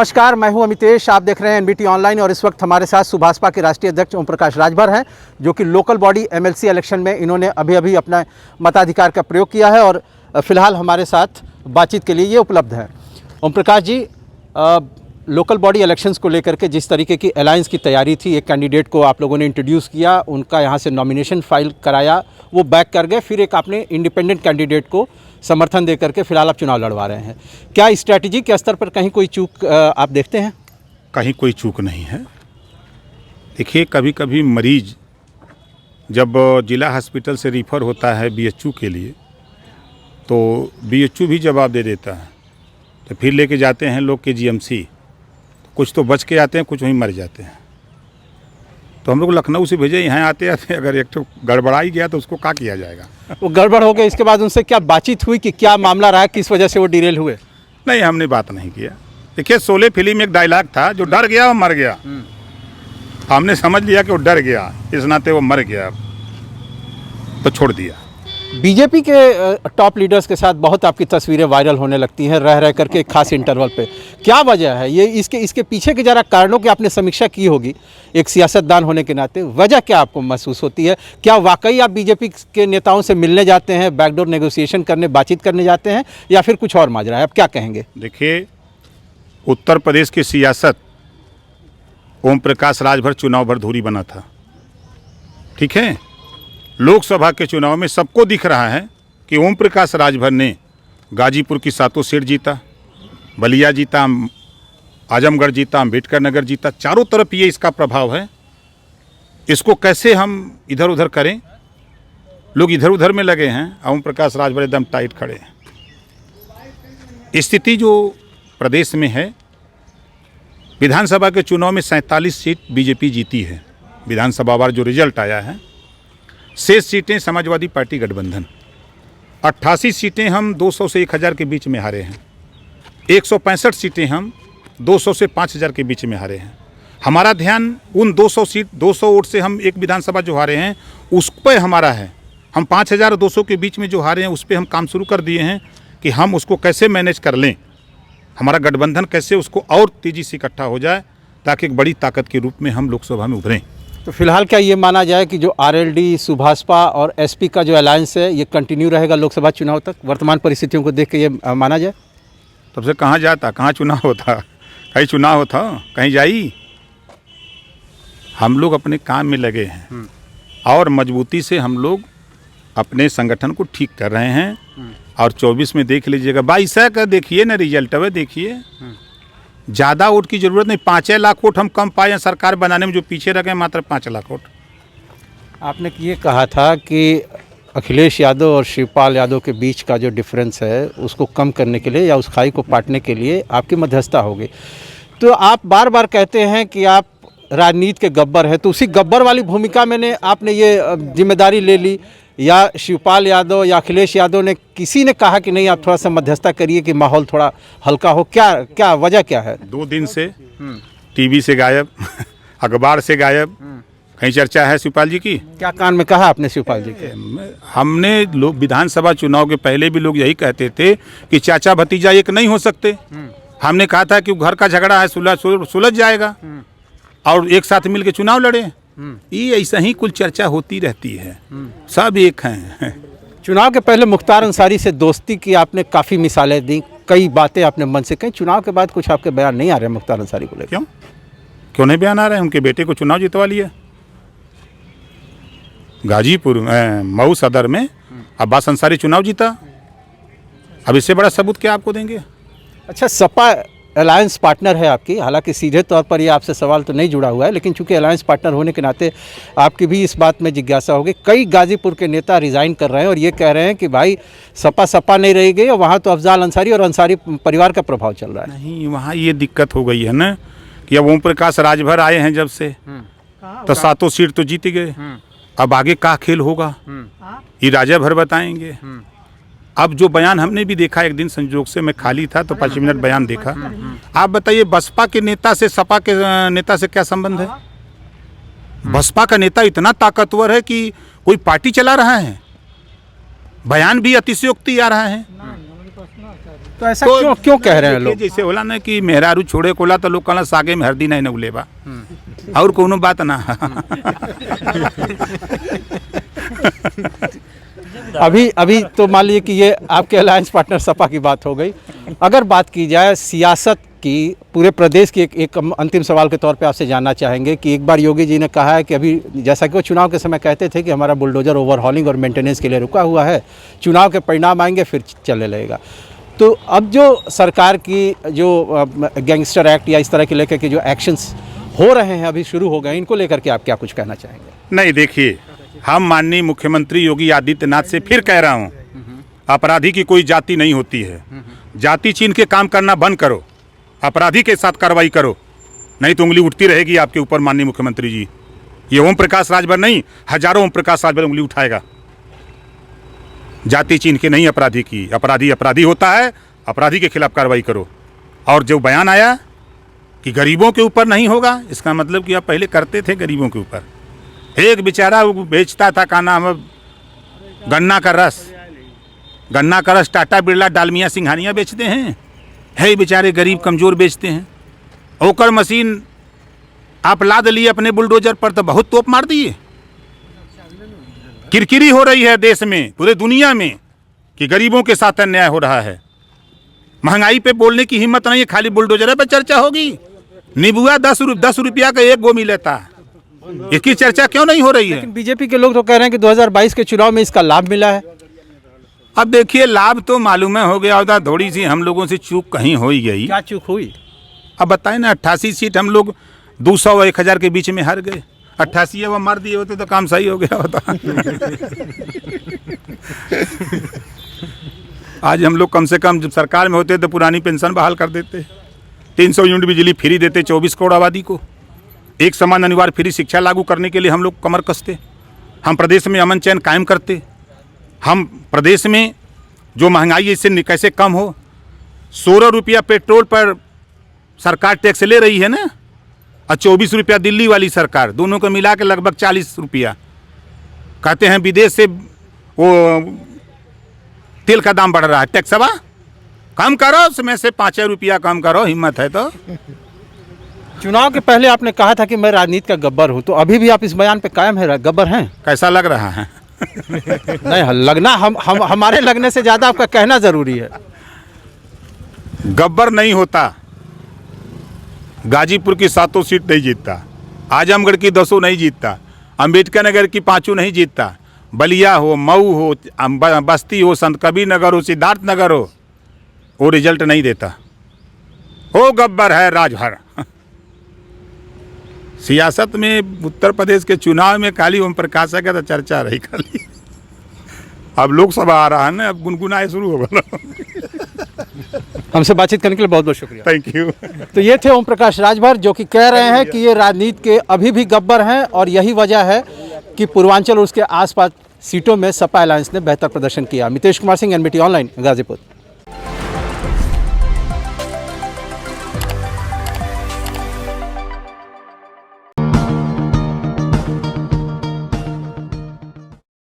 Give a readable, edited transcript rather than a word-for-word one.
नमस्कार, मैं हूं अमितेश। आप देख रहे हैं एनबीटी ऑनलाइन और इस वक्त हमारे साथ सुभाषपा के राष्ट्रीय अध्यक्ष ओम प्रकाश राजभर हैं, जो कि लोकल बॉडी एमएलसी इलेक्शन में इन्होंने अभी अपना मताधिकार का प्रयोग किया है और फिलहाल हमारे साथ बातचीत के लिए ये उपलब्ध है। Om Prakash ji, local body elections को लेकर के जिस तरीके की अलायंस की तैयारी थी, एक कैंडिडेट को आप लोगों ने इंट्रोड्यूस किया, उनका यहाँ से नॉमिनेशन फाइल कराया, वो बैक कर गए, फिर एक आपने इंडिपेंडेंट कैंडिडेट को समर्थन दे करके फिलहाल आप चुनाव लड़वा रहे हैं। क्या स्ट्रैटेजी के स्तर पर कहीं कोई चूक आप देखते हैं? कहीं कोई चूक नहीं है। देखिए, कभी कभी मरीज जब जिला हॉस्पिटल से रिफ़र होता है बीएचयू के लिए, तो बीएचयू भी जवाब दे देता है, तो फिर लेके जाते हैं लोग के जीएमसी। कुछ तो बच के आते हैं, कुछ वहीं मर जाते हैं। तो हम लोग लखनऊ से भेजे, यहाँ आते आते अगर एक तो गड़बड़ा ही गया तो उसको क्या किया जाएगा। वो गड़बड़ हो गया, इसके बाद उनसे क्या बातचीत हुई कि क्या मामला रहा, किस वजह से वो डिरेल हुए? नहीं, हमने बात नहीं किया। देखिए, शोले फिल्म में एक डायलॉग था, जो डर गया वो मर गया। हमने समझ लिया कि वो डर गया, इस नाते वो मर गया, तो छोड़ दिया। बीजेपी के टॉप लीडर्स के साथ बहुत आपकी तस्वीरें वायरल होने लगती हैं रह करके एक खास इंटरवल पे। क्या वजह है ये? इसके पीछे के जरा कारणों की आपने समीक्षा की होगी एक सियासतदान होने के नाते। वजह क्या आपको महसूस होती है? क्या वाकई आप बीजेपी के नेताओं से मिलने जाते हैं, बैकडोर नेगोशिएशन करने, बातचीत करने जाते हैं, या फिर कुछ और माजरा है? आप क्या कहेंगे? देखिए, उत्तर प्रदेश की सियासत ओम प्रकाश राजभर चुनाव भर धूरी बना था। ठीक है, लोकसभा के चुनाव में सबको दिख रहा है कि ओम प्रकाश राजभर ने गाजीपुर की 7 सीट जीता, बलिया जीता, आजमगढ़ जीता, अम्बेडकर नगर जीता। चारों तरफ ये इसका प्रभाव है। इसको कैसे हम इधर उधर करें? लोग इधर उधर में लगे हैं, ओम प्रकाश राजभर एकदम टाइट खड़े हैं। स्थिति जो प्रदेश में है, विधानसभा के चुनाव में 47 सीट बीजेपी जीती है। विधानसभा वार जो रिजल्ट आया है, 6 सीटें समाजवादी पार्टी गठबंधन, 88 सीटें हम 200 से 1000 के बीच में हारे हैं, 165 सीटें हम 200 से 5000 के बीच में हारे हैं। हमारा ध्यान उन 200 वोट से हम एक विधानसभा जो हारे हैं उस पर हमारा है। हम 5200 के बीच में जो हारे हैं उस पर हम काम शुरू कर दिए हैं कि हम उसको कैसे मैनेज कर लें, हमारा गठबंधन कैसे उसको और तेज़ी से इकट्ठा हो जाए, ताकि एक बड़ी ताकत के रूप में हम लोकसभा में उभरें। तो फिलहाल क्या ये माना जाए कि जो आरएलडी, सुभाषपा और एसपी का जो अलायंस है ये कंटिन्यू रहेगा लोकसभा चुनाव तक? वर्तमान परिस्थितियों को देख के ये माना जाए? तब से कहाँ जाता, कहाँ चुनाव होता, कहीं चुनाव होता, कहीं जाई। हम लोग अपने काम में लगे हैं और मजबूती से हम लोग अपने संगठन को ठीक कर रहे हैं। और 24 में देख लीजिएगा, 22 का देखिए ना रिजल्ट है, देखिए ज़्यादा वोट की ज़रूरत नहीं। 5 लाख वोट हम कम पाए हैं सरकार बनाने में, जो पीछे रखे मात्र 5 लाख वोट। आपने ये कहा था कि अखिलेश यादव और शिवपाल यादव के बीच का जो डिफरेंस है उसको कम करने के लिए या उस खाई को पाटने के लिए आपकी मध्यस्थता होगी। तो आप बार बार कहते हैं कि आप राजनीति के गब्बर हैं, तो उसी गब्बर वाली भूमिका में आपने ये जिम्मेदारी ले ली, या शिवपाल यादव या अखिलेश यादव ने किसी ने कहा कि नहीं आप थोड़ा सा मध्यस्थता करिए कि माहौल थोड़ा हल्का हो? क्या वजह क्या है? 2 दिन से टीवी से गायब, अखबार से गायब, कहीं चर्चा है शिवपाल जी की? क्या कान में कहा आपने शिवपाल जी के? हमने लोग विधानसभा चुनाव के पहले भी लोग यही कहते थे कि चाचा भतीजा एक नहीं हो सकते। हमने कहा था कि घर का झगड़ा है, सुलझ जाएगा और एक साथ मिल के चुनाव लड़े। ये ऐसा ही कुल चर्चा होती रहती है, सब एक हैं। चुनाव के पहले मुख्तार अंसारी से दोस्ती की आपने काफ़ी मिसालें दी, कई बातें आपने मन से कहीं। चुनाव के बाद कुछ आपके बयान नहीं आ रहे मुख्तार अंसारी को लेकर? क्यों नहीं बयान आ रहे हैं? उनके बेटे को चुनाव जितवा लिया गाजीपुर में, मऊ सदर में अब्बास अंसारी चुनाव जीता। अब इससे बड़ा सबूत क्या आपको देंगे? अच्छा, सपा अलायंस पार्टनर है आपकी, हालांकि सीधे तौर पर ये आपसे सवाल तो नहीं जुड़ा हुआ है, लेकिन चूंकि अलायंस पार्टनर होने के नाते आपकी भी इस बात में जिज्ञासा होगी। कई गाजीपुर के नेता रिज़ाइन कर रहे हैं और ये कह रहे हैं कि भाई सपा नहीं रह गई और वहाँ तो अफजाल अंसारी और अंसारी परिवार का प्रभाव चल रहा है। नहीं, वहाँ ये दिक्कत हो गई है ना कि अब ओम प्रकाश राजभर आए हैं जब से, तो 7 सीट तो जीत गए। अब आगे क्या खेल होगा ये राजा भर बताएंगे। अब जो बयान हमने भी देखा, एक दिन संजोग से मैं खाली था तो 5 मिनट बयान देखा। आप बताइए, बसपा के नेता से सपा के नेता से क्या संबंध है? बसपा का नेता इतना ताकतवर है कि कोई पार्टी चला रहा है, बयान भी अतिशयोक्ति आ रहा है। तो ऐसा क्यों कह रहे हैं लोग? जैसे होला ना कि मेहरारू छोड़े कोला तो लोग कहला सागे में हरदी नहीं न उलेबा, और कोनो बात ना। अभी तो मान लीजिए कि ये आपके अलायंस पार्टनर सपा की बात हो गई। अगर बात की जाए सियासत की पूरे प्रदेश की, एक अंतिम सवाल के तौर पे आपसे जानना चाहेंगे कि एक बार योगी जी ने कहा है कि अभी जैसा कि वो चुनाव के समय कहते थे कि हमारा बुलडोजर ओवरहॉलिंग और मेंटेनेंस के लिए रुका हुआ है, चुनाव के परिणाम आएंगे फिर चलने लगेगा। तो अब जो सरकार की जो गैंगस्टर एक्ट या इस तरह के लेकर के जो एक्शंस हो रहे हैं अभी शुरू हो गए, इनको लेकर के आप क्या कुछ कहना चाहेंगे? नहीं, देखिए, हम माननीय मुख्यमंत्री योगी आदित्यनाथ से फिर कह रहा हूँ, अपराधी की कोई जाति नहीं होती है। जाति चीन के काम करना बंद करो, अपराधी के साथ कार्रवाई करो, नहीं तो उंगली उठती रहेगी आपके ऊपर। माननीय मुख्यमंत्री जी, ये ओम प्रकाश राजभर नहीं, हजारों ओम प्रकाश राजभर उंगली उठाएगा। जाति चीन के नहीं, अपराधी की। अपराधी अपराधी होता है, अपराधी के खिलाफ कार्रवाई करो। और जो बयान आया कि गरीबों के ऊपर नहीं होगा, इसका मतलब कि आप पहले करते थे गरीबों के ऊपर। एक बेचारा वो बेचता था, का नाम है गन्ना का रस, गन्ना का रस टाटा बिरला डालमिया सिंघानिया बेचते हैं, है बेचारे गरीब कमज़ोर बेचते हैं। ओकर मशीन आप लाद लिए अपने बुलडोजर पर तो बहुत तोप मार दिए। किरकिरी हो रही है देश में, पूरे दुनिया में, कि गरीबों के साथ अन्याय हो रहा है। महंगाई पे बोलने की हिम्मत नहीं है, खाली बुलडोजर पे चर्चा होगी। नीबुआ 10 रुपया का एक गोमी लेता है, इसकी चर्चा क्यों नहीं हो रही है? लेकिन बीजेपी के लोग तो कह रहे हैं कि 2022 के चुनाव में इसका लाभ मिला है। अब देखिए, लाभ तो मालूम है हो गया होता, थोड़ी सी हम लोगों से चूक कहीं हो ही गई। क्या चूक हुई? अब बताएं ना, 88 सीट हम लोग 200 और 1000 के बीच में हार गए। 88 वो मार दिए होते तो काम सही हो गया होता। आज हम लोग कम से कम जब सरकार में होते तो पुरानी पेंशन बहाल कर देते, 300 यूनिट बिजली फ्री देते 24 करोड़ आबादी को, एक समान अनिवार्य फ्री शिक्षा लागू करने के लिए हम लोग कमर कसते, हम प्रदेश में अमन चैन कायम करते, हम प्रदेश में जो महंगाई है इससे कैसे कम हो। 16 रुपया पेट्रोल पर सरकार टैक्स ले रही है ना, और 24 रुपया दिल्ली वाली सरकार, दोनों को मिला के लगभग 40 रुपया। कहते हैं विदेश से वो तेल का दाम बढ़ रहा है, टैक्स बा कम करो, उसमें से 5 रुपया कम करो, हिम्मत है तो। चुनाव के पहले आपने कहा था कि मैं राजनीति का गब्बर हूं, तो अभी भी आप इस बयान पे कायम है, गब्बर हैं? कैसा लग रहा है? नहीं, लगना हमारे लगने से ज़्यादा आपका कहना ज़रूरी है। गब्बर नहीं होता, गाजीपुर की 7 सीट नहीं जीतता, आजमगढ़ की 10 नहीं जीतता, अंबेडकर नगर की 5 नहीं जीतता, बलिया हो, मऊ हो, बस्ती हो, संत कबीर नगर हो, सिद्धार्थ नगर हो, वो रिजल्ट नहीं देता। वो गब्बर है राजभर। सियासत में उत्तर प्रदेश के चुनाव में खाली ओम प्रकाश का तो चर्चा रही खाली। अब लोकसभा आ रहा है ना, अब गुनगुनाए शुरू हो गया। हमसे बातचीत करने के लिए बहुत बहुत शुक्रिया। Thank you. तो ये थे ओम प्रकाश राजभर, जो कि कह रहे हैं कि ये राजनीति के अभी भी गब्बर हैं, और यही वजह है कि पूर्वांचल और उसके आसपास सीटों में सपा अलायंस ने बेहतर प्रदर्शन किया। Mitesh Kumar Singh, NBT online, Ghazipur.